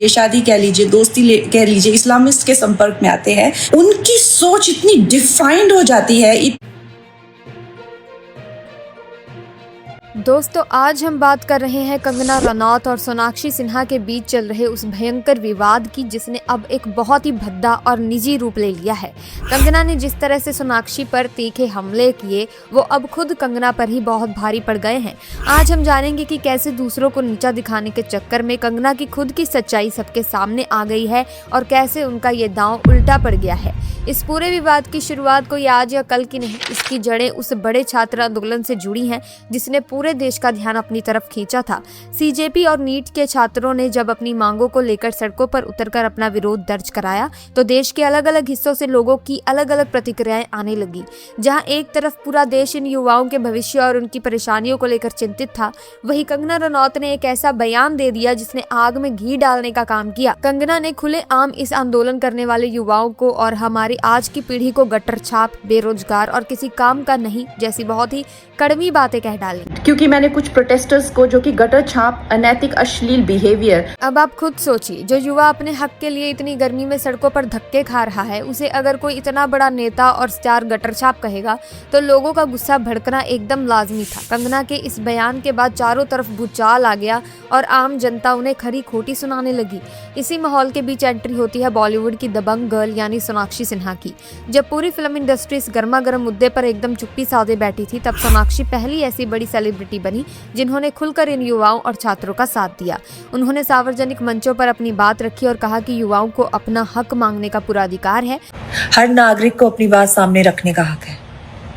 ये शादी कह लीजिए, दोस्ती कह लीजिए, इस्लामिस्ट के संपर्क में आते हैं, उनकी सोच इतनी डिफाइंड हो जाती है। दोस्तों, आज हम बात कर रहे हैं कंगना रनौत और सोनाक्षी सिन्हा के बीच चल रहे उस भयंकर विवाद की, जिसने अब एक बहुत ही भद्दा और निजी रूप ले लिया है। कंगना ने जिस तरह से सोनाक्षी पर तीखे हमले किए, वो अब खुद कंगना पर ही बहुत भारी पड़ गए हैं। आज हम जानेंगे कि कैसे दूसरों को नीचा दिखाने के चक्कर में कंगना की खुद की सच्चाई सबके सामने आ गई है और कैसे उनका ये दांव उल्टा पड़ गया है। इस पूरे विवाद की शुरुआत कोई आज या कल की नहीं, इसकी जड़ें उस बड़े छात्र आंदोलन से जुड़ी हैं जिसने पूरे देश का ध्यान अपनी तरफ खींचा था। सीजेपी और नीट के छात्रों ने जब अपनी मांगों को लेकर सड़कों पर उतरकर अपना विरोध दर्ज कराया, तो देश के अलग अलग हिस्सों से लोगों की अलग अलग प्रतिक्रियाएं आने लगी। जहां एक तरफ पूरा देश इन युवाओं के भविष्य और उनकी परेशानियों को लेकर चिंतित था, वहीं कंगना रनौत ने एक ऐसा बयान दे दिया जिसने आग में घी डालने का काम किया। कंगना ने खुलेआम इस आंदोलन करने वाले युवाओं को और हमारी आज की पीढ़ी को गटर छाप, बेरोजगार और किसी काम का नहीं जैसी बहुत ही कड़वी बातें कह डाली। क्योंकि मैंने कुछ प्रोटेस्टर्स को, जो कि गटर छाप, अनैतिक, अश्लील बिहेवियर। अब आप खुद सोचिए, जो युवा अपने हक के लिए इतनी गर्मी में सड़कों पर धक्के खा रहा है, उसे अगर कोई इतना बड़ा नेता और स्टार गटर छाप कहेगा तो लोगों का गुस्सा भड़कना एकदम लाजमी था। कंगना के इस बयान के बाद चारों तरफ भूचाल आ गया और आम जनता उन्हें खरी खोटी सुनाने लगी। इसी माहौल के बीच एंट्री होती है बॉलीवुड की दबंग गर्ल यानी सोनाक्षी सिन्हा की। जब पूरी फिल्म इंडस्ट्री इस गर्मा गर्म मुद्दे पर एकदम चुप्पी साधे बैठी थी, तब सोनाक्षी पहली ऐसी बड़ी सेलिब्रिटी बनी जिन्होंने खुलकर इन युवाओं और छात्रों का साथ दिया। उन्होंने सार्वजनिक मंचों पर अपनी बात रखी और कहा कि युवाओं को अपना हक मांगने का पूरा अधिकार है। हर नागरिक को अपनी बात सामने रखने का हक है,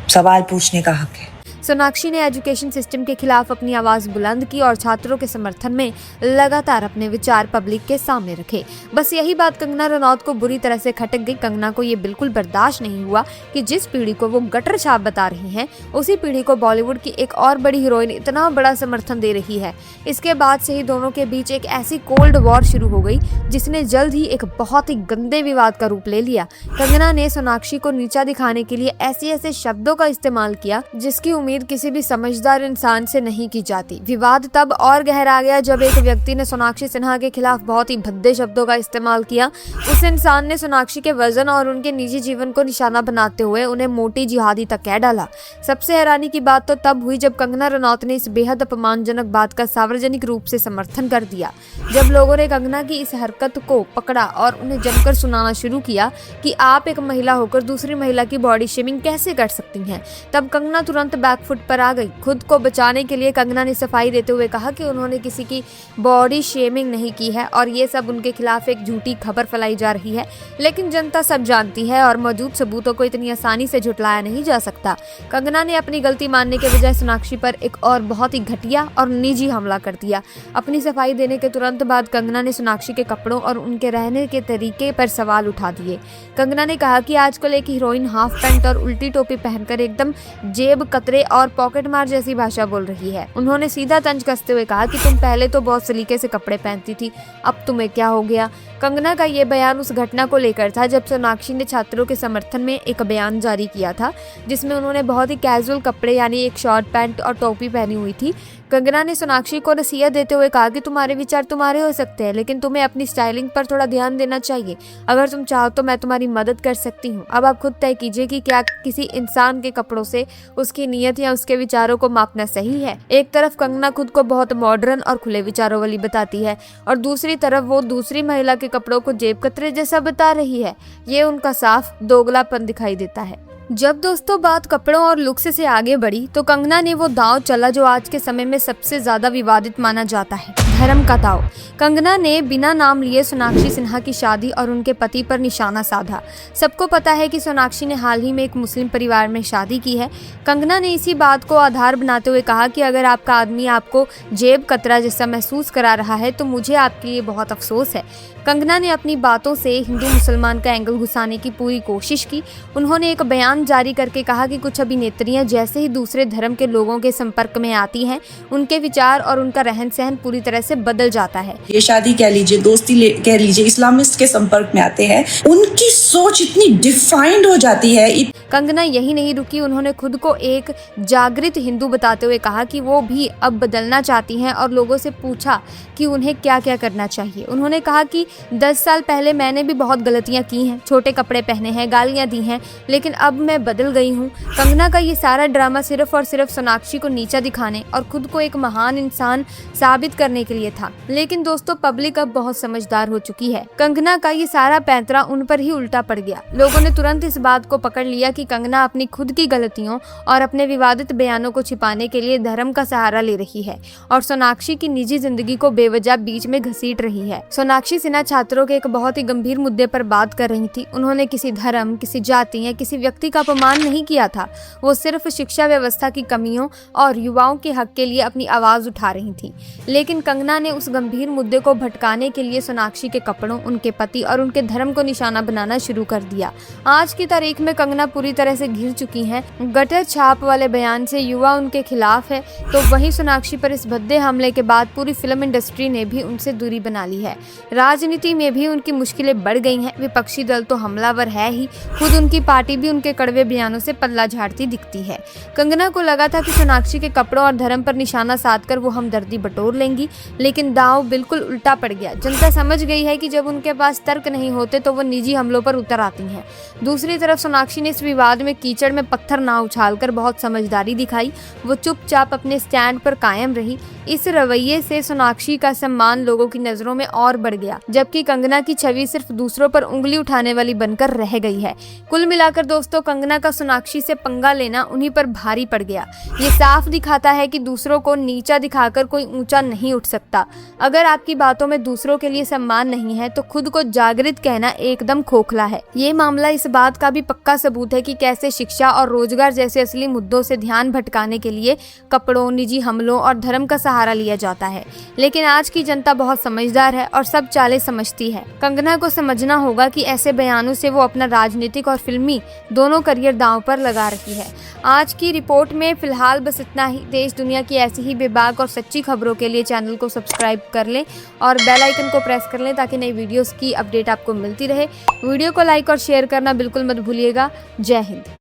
सवाल पूछने का हक है। सोनाक्षी ने एजुकेशन सिस्टम के खिलाफ अपनी आवाज बुलंद की और छात्रों के समर्थन में लगातार अपने विचार पब्लिक के सामने रखे। बस यही बात कंगना रनौत को बुरी तरह से खटक गई। कंगना को ये बिल्कुल बर्दाश्त नहीं हुआ कि जिस पीढ़ी को वो गटर छाप बता रही हैं, उसी पीढ़ी को बॉलीवुड की एक और बड़ी हीरोइन इतना बड़ा समर्थन दे रही है। इसके बाद से ही दोनों के बीच एक ऐसी कोल्ड वॉर शुरू हो गई जिसने जल्द ही एक बहुत ही गंदे विवाद का रूप ले लिया। कंगना ने सोनाक्षी को नीचा दिखाने के लिए ऐसे ऐसे शब्दों का इस्तेमाल किया जिसकी उम्मीद किसी भी समझदार इंसान से नहीं की जाती। विवाद तब और गहरा गया जब एक व्यक्ति ने सोनाक्षी सिन्हा के खिलाफ बहुत ही भद्दे शब्दों का इस्तेमाल किया। उस इंसान ने सोनाक्षी के वजन और उनके निजी जीवन को निशाना बनाते हुए उन्हें मोटी जिहादी तक कह डाला। सबसे हैरानी की बात तो तब हुई जब कंगना रनौत ने इस बेहद अपमानजनक बात का सार्वजनिक रूप से समर्थन कर दिया। जब लोगों ने कंगना की इस हरकत को पकड़ा और उन्हें जमकर सुनाना शुरू किया कि आप एक महिला होकर दूसरी महिला की बॉडी शेमिंग कैसे कर सकती हैं, तब कंगना तुरंत बैकफुट पर आ गई। खुद को बचाने के लिए कंगना ने सफाई देते हुए कहा कि उन्होंने किसी की बॉडी शेमिंग नहीं की है और ये सब उनके खिलाफ एक झूठी खबर फैलाई जा रही है। लेकिन जनता सब जानती है और मौजूद सबूतों को इतनी आसानी से झुटलाया नहीं जा सकता। कंगना ने अपनी गलती मानने के बजाय सोनाक्षी पर एक और बहुत ही घटिया और निजी हमला कर दिया। अपनी सफाई देने के तुरंत बाद कंगना ने सोनाक्षी के कपड़ों और उनके रहने के तरीके पर सवाल उठा दिए। कंगना ने कहा कि आजकल एक हीरोइन हाफ पैंट और उल्टी टोपी पहनकर एकदम जेब कतरे और पॉकेट मार जैसी भाषा बोल रही है। उन्होंने सीधा तंज कसते हुए कहा कि तुम पहले तो बहुत सलीके से कपड़े पहनती थी, अब तुम्हें क्या हो गया। कंगना का ये बयान उस घटना को लेकर था जब सोनाक्षी ने छात्रों के समर्थन में एक बयान जारी किया था, जिसमें उन्होंने बहुत ही कैजुअल कपड़े यानी एक शॉर्ट पैंट और टोपी पहनी हुई थी। कंगना ने सोनाक्षी को नसीहत देते हुए कहा कि तुम्हारे विचार तुम्हारे हो सकते हैं, लेकिन तुम्हें अपनी स्टाइलिंग पर थोड़ा ध्यान देना चाहिए। अगर तुम चाहो तो मैं तुम्हारी मदद कर सकती हूँ। अब आप खुद तय कीजिए कि क्या किसी इंसान के कपड़ों से उसकी नीयत या उसके विचारों को मापना सही है। एक तरफ कंगना खुद को बहुत मॉडर्न और खुले विचारों वाली बताती है और दूसरी तरफ वो दूसरी महिला के कपड़ों को जेब कतरे जैसा बता रही है। ये उनका साफ दोगलापन दिखाई देता है। जब दोस्तों बात कपड़ों और लुक्स से आगे बढ़ी तो कंगना ने वो दांव चला जो आज के समय में सबसे ज्यादा विवादित माना जाता है, धर्म का दांव। कंगना ने बिना नाम लिए सोनाक्षी सिन्हा की शादी और उनके पति पर निशाना साधा। सबको पता है कि सोनाक्षी ने हाल ही में एक मुस्लिम परिवार में शादी की है। कंगना ने इसी बात को आधार बनाते हुए कहा कि अगर आपका आदमी आपको जेब कतरा जैसा महसूस करा रहा है तो मुझे आपके लिए बहुत अफसोस है। कंगना ने अपनी बातों से हिंदू मुसलमान का एंगल घुसाने की पूरी कोशिश की। उन्होंने एक बयान बयान जारी करके कहा कि कुछ अभिनेत्रियां जैसे ही दूसरे धर्म के लोगों के संपर्क में आती हैं, उनके विचार और उनका रहन सहन पूरी तरह से बदल जाता है। ये शादी कह लीजिए, दोस्ती कह लीजिए, इस्लामिस्ट के संपर्क में आते हैं, उनकी सोच इतनी डिफाइंड हो जाती है। कंगना यही नहीं रुकी, उन्होंने खुद को एक जागृत हिंदू बताते हुए कहा कि वो भी अब बदलना चाहती हैं और लोगों से पूछा कि उन्हें क्या क्या करना चाहिए। उन्होंने कहा कि 10 साल पहले मैंने भी बहुत गलतियां की हैं, छोटे कपड़े पहने हैं, गालियां दी हैं, लेकिन अब मैं बदल गई हूं। कंगना का ये सारा ड्रामा सिर्फ और सिर्फ सोनाक्षी को नीचा दिखाने और खुद को एक महान इंसान साबित करने के लिए था। लेकिन दोस्तों, पब्लिक अब बहुत समझदार हो चुकी है। कंगना का ये सारा पैंतरा उन पर ही उल्टा पड़ गया। लोगों ने तुरंत इस बात को पकड़ लिया कि कंगना अपनी खुद की गलतियों और अपने विवादित बयानों को छिपाने के लिए धर्म का सहारा ले रही है और सोनाक्षी की निजी जिंदगी को बेवजह बीच में घसीट रही है। सोनाक्षी सिन्हा छात्रों के एक बहुत ही गंभीर मुद्दे पर बात कर रही थी। उन्होंने किसी धर्म, किसी जाति या किसी व्यक्ति का अपमान नहीं किया था। वो सिर्फ शिक्षा व्यवस्था की कमियों और युवाओं के हक के लिए अपनी आवाज उठा रही थी। लेकिन कंगना ने उस गंभीर मुद्दे को भटकाने के लिए सोनाक्षी के कपड़ों, उनके पति और उनके धर्म को निशाना बनाना शुरू कर दिया। आज की तारीख में कंगना पूरी तरह से घिर चुकी हैं। गटर छाप वाले बयान से युवा उनके खिलाफ है, तो वहीं सोनाक्षी पर इस भद्दे हमले के बाद पूरी फिल्म इंडस्ट्री ने भी उनसे दूरी बना ली है। राजनीति में भी उनकी मुश्किलें बढ़ गई हैं। विपक्षी दल तो हमलावर है ही, खुद उनकी पार्टी भी उनके कड़वे बयानों से पल्ला झाड़ती दिखती है। कंगना को लगा था कि सोनाक्षी के कपड़ों और धर्म पर निशाना साधकर वो हमदर्दी बटोर लेंगी, लेकिन दांव बिल्कुल उल्टा पड़ गया। जनता समझ गई है कि जब उनके पास तर्क नहीं होते तो वो निजी हमलों पर उतर आती हैं। दूसरी तरफ सोनाक्षी ने इस विवाद में कीचड़ में पत्थर ना उछालकर बहुत समझदारी दिखाई। वो चुपचाप अपने स्टैंड पर कायम रही। इस रवैये से सोनाक्षी का सम्मान लोगों की नजरों में और बढ़ गया, जबकि कंगना की छवि सिर्फ दूसरों पर उंगली उठाने वाली बनकर रह गई है। कुल मिलाकर दोस्तों, कंगना का सोनाक्षी से पंगा लेना उन्हीं पर भारी पड़ गया। ये साफ दिखाता है कि दूसरों को नीचा दिखाकर कोई ऊंचा नहीं उठ सकता। अगर आपकी बातों में दूसरों के लिए सम्मान नहीं है तो खुद को जागृत कहना एकदम खोखला है। ये मामला इस बात का भी पक्का सबूत है कि कैसे शिक्षा और रोजगार जैसे असली मुद्दों से ध्यान भटकाने के लिए कपड़ों, निजी हमलों और धर्म का सहारा लिया जाता है। लेकिन आज की जनता बहुत समझदार है और सब चालें समझती है। कंगना को समझना होगा कि ऐसे बयानों से वो अपना राजनीतिक और फिल्मी दोनों करियर दांव पर लगा रही है। आज की रिपोर्ट में फिलहाल बस इतना ही। देश दुनिया की ऐसी ही बेबाक और सच्ची खबरों के लिए चैनल को सब्सक्राइब कर लें और बेल आइकन को प्रेस कर लें ताकि नई वीडियोस की अपडेट आपको मिलती रहे। वीडियो को लाइक और शेयर करना बिल्कुल मत भूलिएगा। जय हिंद।